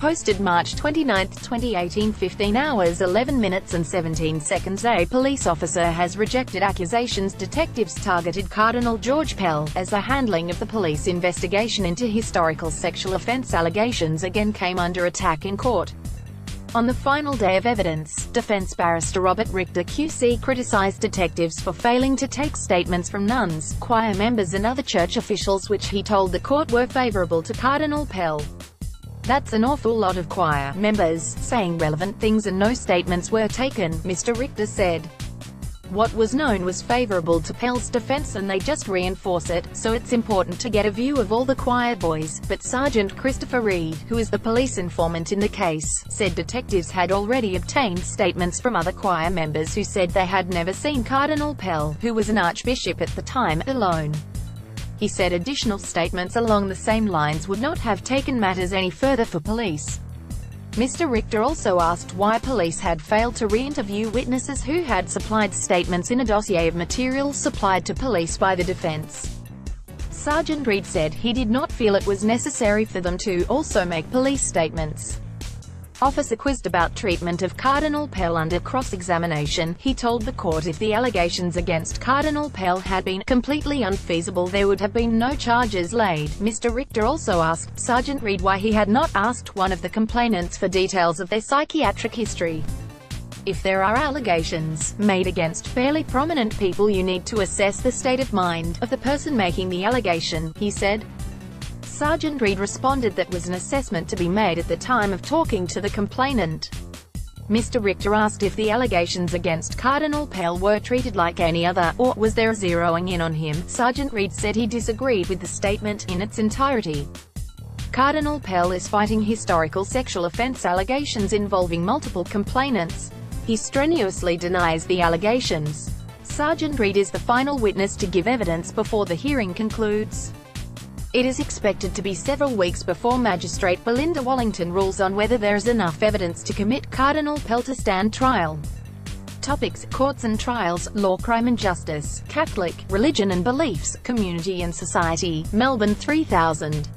Posted March 29, 2018, 15 hours 11 minutes and 17 seconds. A police officer has rejected accusations detectives targeted Cardinal George Pell, as the handling of the police investigation into historical sexual offense allegations again came under attack in court. On the final day of evidence, defense barrister Robert Richter QC criticized detectives for failing to take statements from nuns, choir members and other church officials which he told the court were favorable to Cardinal Pell. "That's an awful lot of choir members saying relevant things and no statements were taken," Mr. Richter said. "What was known was favorable to Pell's defense and they just reinforce it, so it's important to get a view of all the choir boys," but Sergeant Christopher Reed, who is the police informant in the case, said detectives had already obtained statements from other choir members who said they had never seen Cardinal Pell, who was an archbishop at the time, alone. He said additional statements along the same lines would not have taken matters any further for police. Mr. Richter also asked why police had failed to re-interview witnesses who had supplied statements in a dossier of material supplied to police by the defense. Sergeant Reed said he did not feel it was necessary for them to also make police statements. Officer quizzed about treatment of Cardinal Pell under cross-examination, he told the court if the allegations against Cardinal Pell had been completely unfeasible there would have been no charges laid. Mr. Richter also asked Sergeant Reed why he had not asked one of the complainants for details of their psychiatric history. "If there are allegations made against fairly prominent people you need to assess the state of mind of the person making the allegation," he said. Sergeant Reed responded that was an assessment to be made at the time of talking to the complainant. Mr. Richter asked if the allegations against Cardinal Pell were treated like any other, or was there a zeroing in on him. Sergeant Reed said he disagreed with the statement in its entirety. Cardinal Pell is fighting historical sexual offense allegations involving multiple complainants. He strenuously denies the allegations. Sergeant Reed is the final witness to give evidence before the hearing concludes. It is expected to be several weeks before Magistrate Belinda Wallington rules on whether there is enough evidence to commit Cardinal Pell to stand trial. Topics: Courts and trials, law, crime and justice, Catholic, religion and beliefs, community and society, Melbourne 3000.